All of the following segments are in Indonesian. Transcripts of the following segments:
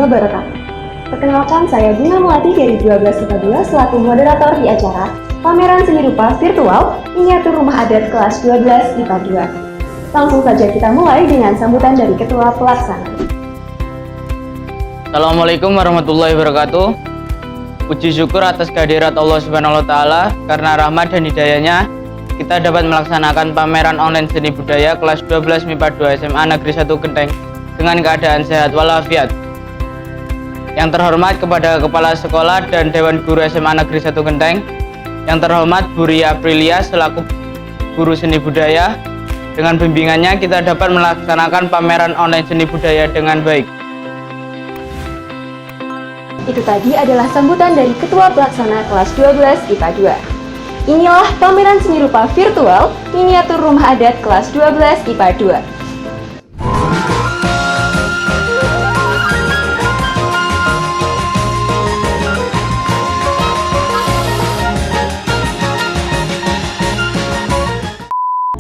wabarakatuh. Perkenalkan, saya Bunga Melati dari 12 IPA 2 selaku moderator di acara Pameran Seni Rupa Virtual Miniatur Rumah Adat kelas 12 IPA 2. Langsung saja kita mulai dengan sambutan dari Ketua Pelaksana. Assalamualaikum warahmatullahi wabarakatuh. Puji syukur atas kehadirat Allah Subhanahu wa Ta'ala, karena rahmat dan hidayahnya kita dapat melaksanakan pameran online seni budaya kelas 12 MIPA 2 SMA Negeri 1 Genteng dengan keadaan sehat walafiat. Yang terhormat kepada Kepala Sekolah dan Dewan Guru SMA Negeri 1 Genteng, yang terhormat Bu Ria Aprilia selaku Guru Seni Budaya, dengan bimbingannya kita dapat melaksanakan pameran online seni budaya dengan baik. Itu tadi adalah sambutan dari Ketua Pelaksana kelas 12 IPA 2. Inilah pameran seni rupa virtual miniatur rumah adat kelas 12 IPA 2.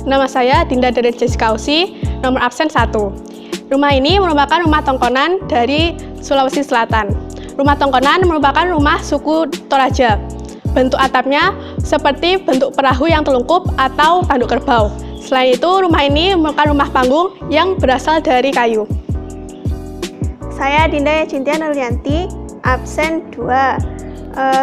Nama saya Dinda dari Jessica Usi, nomor absen 1. Rumah ini merupakan rumah tongkonan dari Sulawesi Selatan. Rumah tongkonan merupakan rumah suku Toraja. Bentuk atapnya seperti bentuk perahu yang telungkup atau tanduk kerbau. Selain itu, rumah ini merupakan rumah panggung yang berasal dari kayu. Saya Dinda Cintia Nurlianti, absen 2.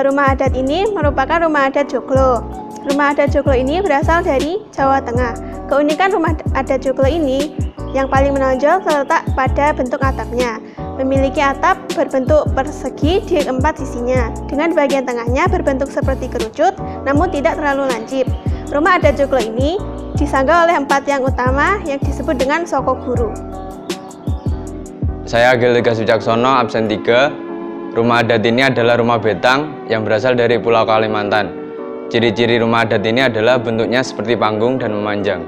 Rumah adat ini merupakan rumah adat Joglo. Rumah adat Joglo ini berasal dari Jawa Tengah. Keunikan rumah adat Joglo ini yang paling menonjol terletak pada bentuk atapnya. Memiliki atap berbentuk persegi di 4 sisinya, dengan bagian tengahnya berbentuk seperti kerucut, namun tidak terlalu lancip. Rumah adat Joglo ini disanggah oleh 4 tiang utama yang disebut dengan Soko Guru. Saya Agil Tegas Wicaksono, absen 3. Rumah adat ini adalah rumah betang yang berasal dari Pulau Kalimantan. Ciri-ciri rumah adat ini adalah bentuknya seperti panggung dan memanjang.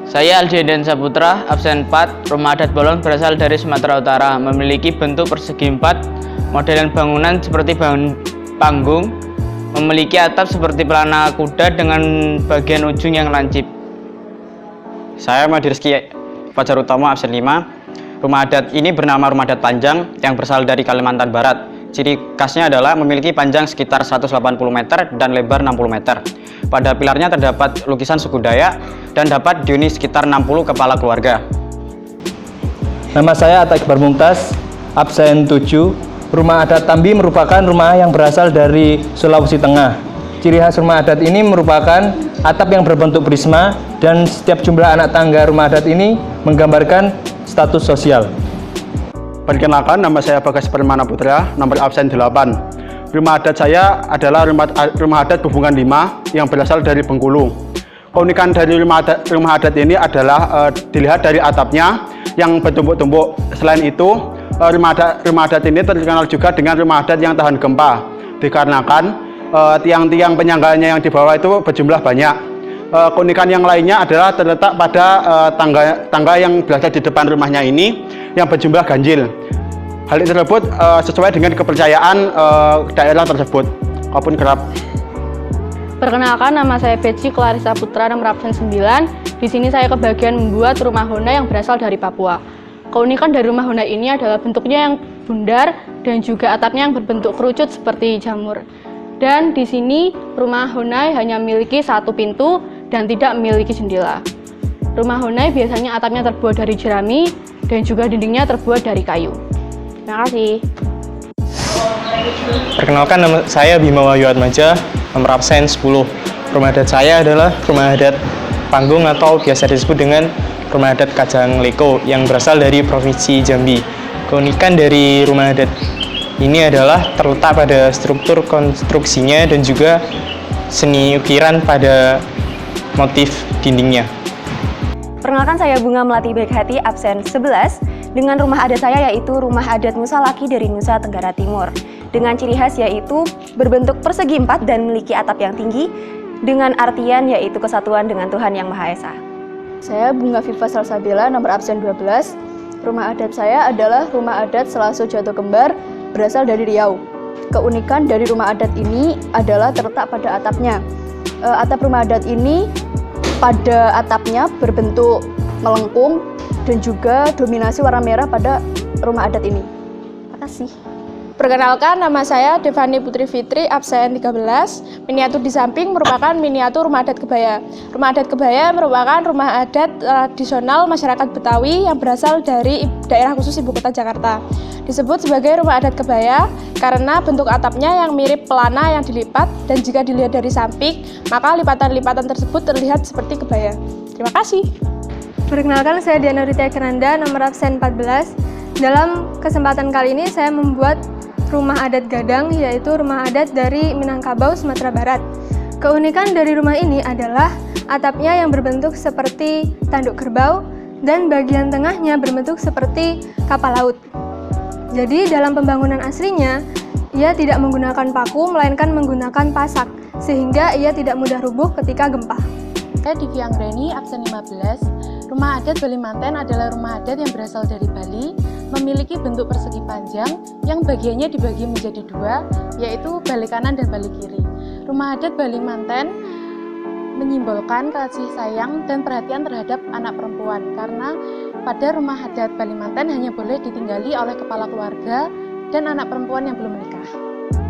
Saya Aldian Saputra, absen 4. Rumah adat Bolon berasal dari Sumatera Utara, memiliki bentuk persegi 4, modelan bangunan seperti panggung, memiliki atap seperti pelana kuda dengan bagian ujung yang lancip. Saya Madi Rizky Fajar Utama, absen 5. Rumah adat ini bernama Rumah Adat Panjang yang berasal dari Kalimantan Barat. Ciri khasnya adalah memiliki panjang sekitar 180 meter dan lebar 60 meter. Pada pilarnya terdapat lukisan suku Dayak dan dapat dihuni sekitar 60 kepala keluarga. Nama saya Atta Iqbar Mumtaz, absen 7. Rumah adat Tambi merupakan rumah yang berasal dari Sulawesi Tengah. Ciri khas rumah adat ini merupakan atap yang berbentuk prisma dan setiap jumlah anak tangga rumah adat ini menggambarkan status sosial. Perkenalkan, nama saya Bagas Permana Putra, nomor absen 8. Rumah adat saya adalah rumah adat Hubungan 5 yang berasal dari Bengkulu. Keunikan dari rumah adat ini adalah dilihat dari atapnya yang bertumpuk-tumpuk. Selain itu, rumah adat ini terkenal juga dengan rumah adat yang tahan gempa, dikarenakan tiang-tiang penyangganya yang di bawah itu berjumlah banyak. Keunikan yang lainnya adalah terletak pada tangga yang berada di depan rumahnya ini yang berjumlah ganjil. Hal tersebut sesuai dengan kepercayaan daerah tersebut. Kapun kerap. Perkenalkan, nama saya Betsy Clarissa Putra, nomor absen 9. Di sini saya kebagian membuat rumah Honai yang berasal dari Papua. Keunikan dari rumah Honai ini adalah bentuknya yang bundar dan juga atapnya yang berbentuk kerucut seperti jamur. Dan di sini rumah Honai hanya memiliki 1 pintu dan tidak memiliki jendela. Rumah Honai biasanya atapnya terbuat dari jerami dan juga dindingnya terbuat dari kayu. Terima kasih. Perkenalkan, nama saya Bima Wahyu Atmaja, nomor absen 10. Rumah adat saya adalah rumah adat panggung atau biasa disebut dengan rumah adat Kajang Leko yang berasal dari Provinsi Jambi. Keunikan dari rumah adat ini adalah terletak pada struktur konstruksinya dan juga seni ukiran pada motif dindingnya. Perkenalkan, saya Bunga Melati Baik-Hati, absen 11. Dengan rumah adat saya yaitu rumah adat Nusa Laki dari Nusa Tenggara Timur. Dengan ciri khas yaitu berbentuk persegi 4 dan memiliki atap yang tinggi dengan artian yaitu kesatuan dengan Tuhan Yang Maha Esa. Saya Bunga Viva Salsabila, nomor absen 12. Rumah adat saya adalah rumah adat Selaso Jatuh Kembar berasal dari Riau. Keunikan dari rumah adat ini adalah terletak pada atapnya. Atap rumah adat ini pada atapnya berbentuk melengkung dan juga dominasi warna merah pada rumah adat ini. kasih. Perkenalkan, nama saya Devani Putri Fitri, absen 13. Miniatur di samping merupakan miniatur rumah adat kebaya. Rumah adat kebaya merupakan rumah adat tradisional masyarakat Betawi yang berasal dari daerah khusus Ibu Kota Jakarta. Disebut sebagai rumah adat kebaya karena bentuk atapnya yang mirip pelana yang dilipat, dan jika dilihat dari samping, maka lipatan-lipatan tersebut terlihat seperti kebaya. Terima kasih. Perkenalkan, saya Diana Ritya Kiranda, nomor absen 14. Dalam kesempatan kali ini saya membuat rumah adat Gadang, yaitu rumah adat dari Minangkabau, Sumatera Barat. Keunikan dari rumah ini adalah atapnya yang berbentuk seperti tanduk kerbau dan bagian tengahnya berbentuk seperti kapal laut. Jadi dalam pembangunan aslinya, ia tidak menggunakan paku melainkan menggunakan pasak, sehingga ia tidak mudah rubuh ketika gempa. Saya Divi Anggreni, absen 15. Rumah adat Bali Manten adalah rumah adat yang berasal dari Bali, memiliki bentuk persegi panjang yang bagiannya dibagi menjadi dua, yaitu balik kanan dan balik kiri. Rumah adat Bali Manten menyimbolkan kasih sayang dan perhatian terhadap anak perempuan, karena pada rumah adat Bali Manten hanya boleh ditinggali oleh kepala keluarga dan anak perempuan yang belum menikah.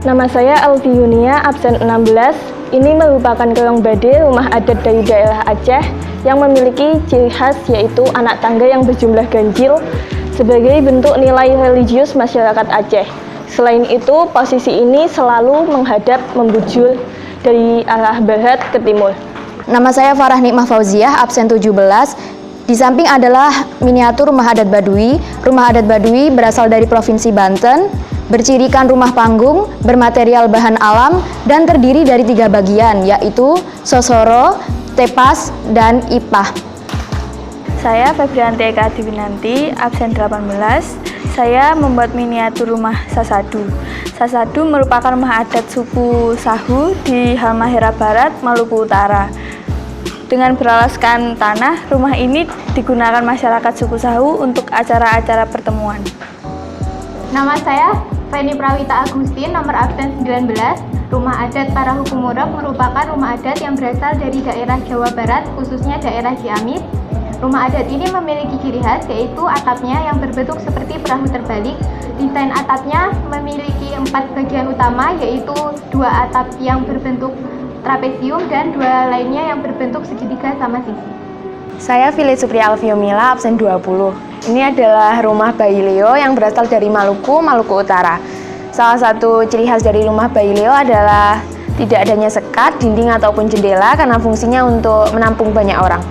Nama saya Alfi Yunia, absen 16. Ini merupakan keong bade, rumah adat dari daerah Aceh yang memiliki ciri khas yaitu anak tangga yang berjumlah ganjil sebagai bentuk nilai religius masyarakat Aceh. Selain itu, posisi ini selalu menghadap membujur dari arah barat ke timur. Nama saya Farah Nikmah Fauziah, absen 17. Di samping adalah miniatur rumah adat Baduy. Rumah adat Baduy berasal dari Provinsi Banten, bercirikan rumah panggung, bermaterial bahan alam, dan terdiri dari 3 bagian, yaitu sosoro, tepas, dan ipah. Saya Febrianti Eka Adiwinanti, absen 18. Saya membuat miniatur rumah Sasadu. Sasadu merupakan rumah adat suku Sahu di Halmahera Barat, Maluku Utara. Dengan beralaskan tanah, rumah ini digunakan masyarakat suku Sahu untuk acara-acara pertemuan. Nama saya Feni Prawita Agustin, nomor absen 19. Rumah adat Para Hukum Murab merupakan rumah adat yang berasal dari daerah Jawa Barat, khususnya daerah Ciamis. Rumah adat ini memiliki ciri khas, yaitu atapnya yang berbentuk seperti perahu terbalik. Desain atapnya memiliki 4 bagian utama, yaitu 2 atap yang berbentuk trapesium dan 2 lainnya yang berbentuk segitiga sama sisi. Saya Fili Supriya Alfiomila, absen 20. Ini adalah rumah Bayi Leo yang berasal dari Maluku, Maluku Utara. Salah satu ciri khas dari rumah Bayi Leo adalah tidak adanya sekat, dinding ataupun jendela karena fungsinya untuk menampung banyak orang.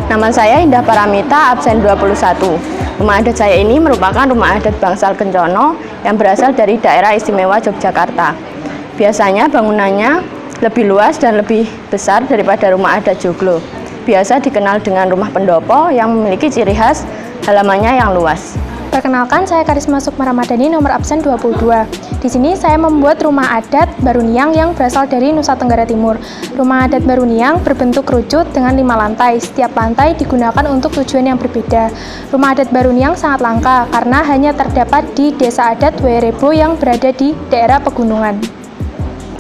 Nama saya Indah Paramita, absen 21. Rumah adat saya ini merupakan rumah adat Bangsal Kencono yang berasal dari daerah istimewa Yogyakarta. Biasanya bangunannya lebih luas dan lebih besar daripada rumah adat Joglo. Biasa dikenal dengan rumah pendopo yang memiliki ciri khas halamannya yang luas. Perkenalkan, saya Karisma Sukma Ramadhani, nomor absen 22. Di sini saya membuat rumah adat Baruniang yang berasal dari Nusa Tenggara Timur. Rumah adat Baruniang berbentuk kerucut dengan 5 lantai. Setiap lantai digunakan untuk tujuan yang berbeda. Rumah adat Baruniang sangat langka karena hanya terdapat di Desa Adat Wairebo yang berada di daerah pegunungan.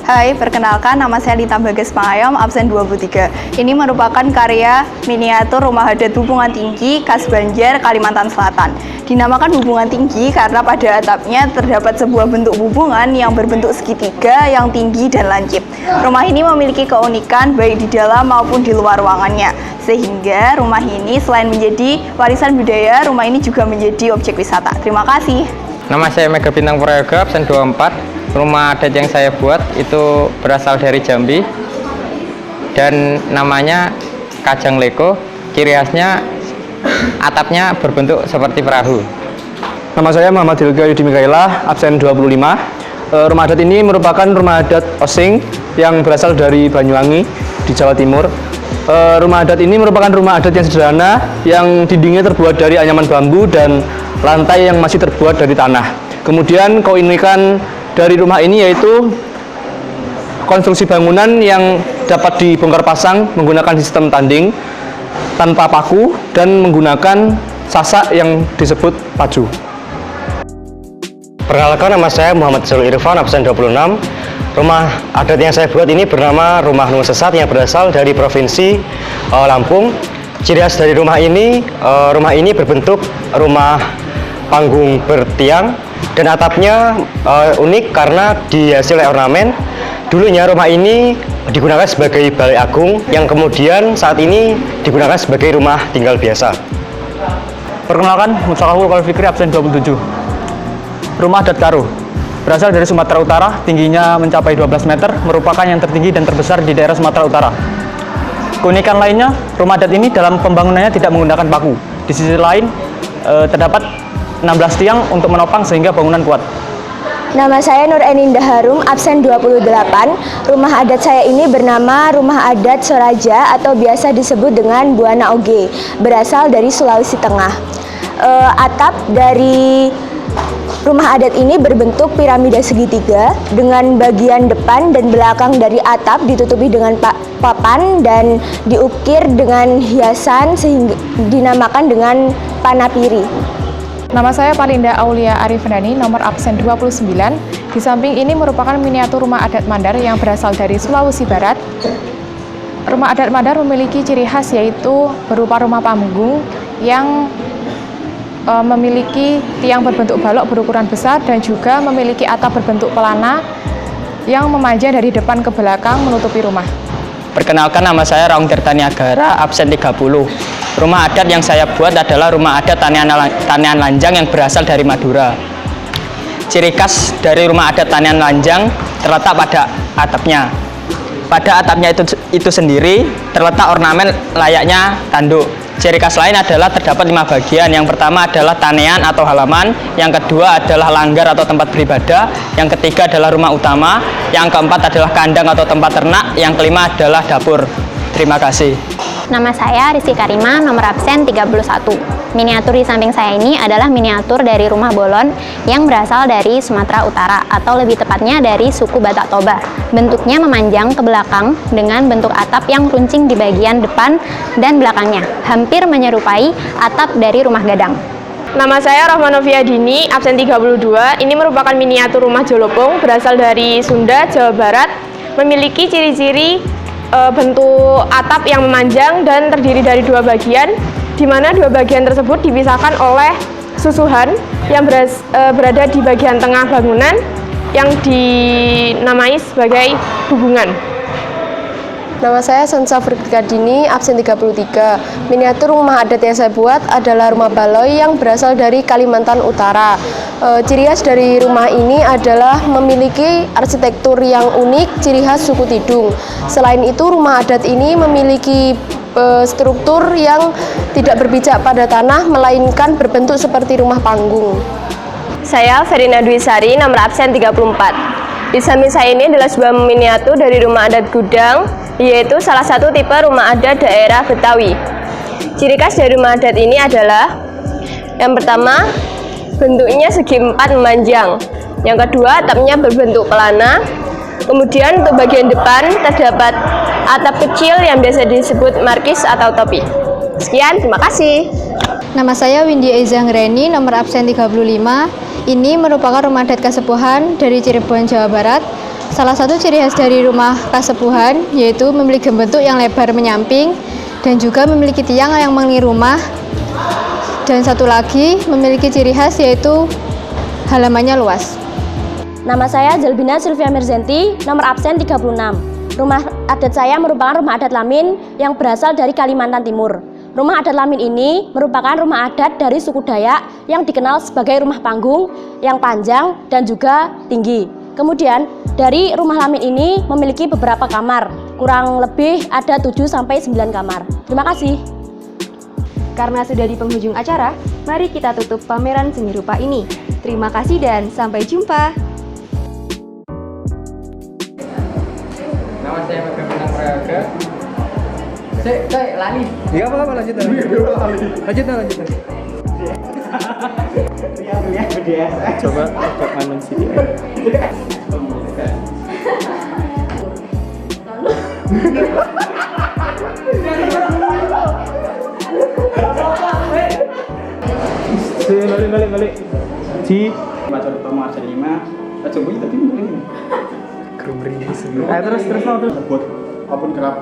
Hai, perkenalkan, nama saya Dita Bagas Pangayom, absen 23. Ini merupakan karya miniatur rumah adat Hubungan Tinggi, khas Banjar, Kalimantan Selatan. Dinamakan Hubungan Tinggi karena pada atapnya terdapat sebuah bentuk hubungan yang berbentuk segitiga yang tinggi dan lancip. Rumah ini memiliki keunikan baik di dalam maupun di luar ruangannya. Sehingga rumah ini selain menjadi warisan budaya, rumah ini juga menjadi objek wisata. Terima kasih. Nama saya Mega Bintang Prayoga, absen 24. Rumah adat yang saya buat itu berasal dari Jambi dan namanya Kajang Leko. Ciri khasnya atapnya berbentuk seperti perahu. Nama saya Muhammad Hilga Yudi Mikaela, absen 25. Rumah adat ini merupakan rumah adat Osing yang berasal dari Banyuwangi di Jawa Timur. Rumah adat ini merupakan rumah adat yang sederhana yang dindingnya terbuat dari anyaman bambu dan lantai yang masih terbuat dari tanah. Kemudian keunikan dari rumah ini yaitu konstruksi bangunan yang dapat dibongkar pasang menggunakan sistem tanding tanpa paku dan menggunakan sasak yang disebut paju. Perkenalkan, nama saya Muhammad Zul Irfan, absen 26. Rumah adat yang saya buat ini bernama Rumah Nung Sesat yang berasal dari Provinsi Lampung. Ciri khas dari rumah ini berbentuk rumah panggung bertiang Dan atapnya unik karena dihasil oleh ornamen. Dulunya rumah ini digunakan sebagai balai agung yang kemudian saat ini digunakan sebagai rumah tinggal biasa. Perkenalkan, Mustaqabul Qaul Fikri absen 27. Rumah adat Karo berasal dari Sumatera Utara, tingginya mencapai 12 meter, merupakan yang tertinggi dan terbesar di daerah Sumatera Utara. Keunikan lainnya, rumah adat ini dalam pembangunannya tidak menggunakan paku. Di sisi lain, terdapat 16 tiang untuk menopang sehingga bangunan kuat. Nama saya Nur Eninda Harum, absen 28. Rumah adat saya ini bernama Rumah Adat Soraja atau biasa disebut dengan Buana Oge, berasal dari Sulawesi Tengah. Atap dari rumah adat ini berbentuk piramida segitiga dengan bagian depan dan belakang dari atap ditutupi dengan papan dan diukir dengan hiasan sehingga dinamakan dengan panapiri. Nama saya Palinda Aulia Arifendani, nomor absen 29. Di samping ini merupakan miniatur rumah adat Mandar yang berasal dari Sulawesi Barat. Rumah adat Mandar memiliki ciri khas yaitu berupa rumah panggung yang memiliki tiang berbentuk balok berukuran besar dan juga memiliki atap berbentuk pelana yang memanjang dari depan ke belakang menutupi rumah. Perkenalkan, nama saya Raung Tirtaniagara, absen 30. Rumah adat yang saya buat adalah rumah adat Tanian Lanjang yang berasal dari Madura. Ciri khas dari rumah adat Tanian Lanjang terletak pada atapnya. Pada atapnya itu sendiri terletak ornamen layaknya tanduk. Ciri khas lain adalah terdapat 5 bagian. Yang pertama adalah tanean atau halaman, yang kedua adalah langgar atau tempat beribadah, yang ketiga adalah rumah utama, yang keempat adalah kandang atau tempat ternak, yang kelima adalah dapur. Terima kasih. Nama saya Rizky Karima, nomor absen 31. Miniatur di samping saya ini adalah miniatur dari rumah bolon yang berasal dari Sumatera Utara atau lebih tepatnya dari suku Batak Toba. Bentuknya memanjang ke belakang dengan bentuk atap yang runcing di bagian depan dan belakangnya, hampir menyerupai atap dari rumah gadang. Nama saya Rohmanovia Dini, absen 32. Ini merupakan miniatur rumah Jolopong berasal dari Sunda, Jawa Barat. Memiliki ciri-ciri bentuk atap yang memanjang dan terdiri dari 2 bagian, di mana 2 bagian tersebut dipisahkan oleh susuhan yang berada di bagian tengah bangunan yang dinamai sebagai hubungan. Nama saya Sansa Frikadini, absen 33. Miniatur rumah adat yang saya buat adalah rumah baloi yang berasal dari Kalimantan Utara. Ciri khas dari rumah ini adalah memiliki arsitektur yang unik, ciri khas suku Tidung. Selain itu, rumah adat ini memiliki struktur yang tidak berpijak pada tanah, melainkan berbentuk seperti rumah panggung. Saya Verina Dwisari, nomor absen 34. Di samping saya ini adalah sebuah miniatur dari rumah adat Gudang, yaitu salah satu tipe rumah adat daerah Betawi. Ciri khas dari rumah adat ini adalah yang pertama, bentuknya segi 4 memanjang. Yang kedua, atapnya berbentuk pelana. Kemudian untuk bagian depan terdapat atap kecil yang biasa disebut markis atau topi. Sekian, terima kasih. Nama saya Windy Eza Ngreni, nomor absen 35. Ini merupakan rumah adat Kasepuhan dari Cirebon, Jawa Barat. Salah satu ciri khas dari rumah Kasepuhan yaitu memiliki bentuk yang lebar menyamping dan juga memiliki tiang yang mengelilingi rumah. Dan satu lagi memiliki ciri khas yaitu halamannya luas. Nama saya Zelbina Sylvia Mirzenti, nomor absen 36. Rumah adat saya merupakan rumah adat Lamin yang berasal dari Kalimantan Timur. Rumah adat Lamin ini merupakan rumah adat dari suku Dayak yang dikenal sebagai rumah panggung yang panjang dan juga tinggi. Kemudian dari rumah Lamin ini memiliki beberapa kamar, kurang lebih ada 7-9 kamar. Terima kasih. Karena sudah di penghujung acara, mari kita tutup pameran seni rupa ini. Terima kasih dan sampai jumpa. Nama saya Bagaimana Prayoga. Saya lali. Enggak apa-apa, lanjut. Coba agak ngamen sini. Balik. Ci. Baca utama absen 5. Coba tapi mungkin. Terus. Buat apun kerap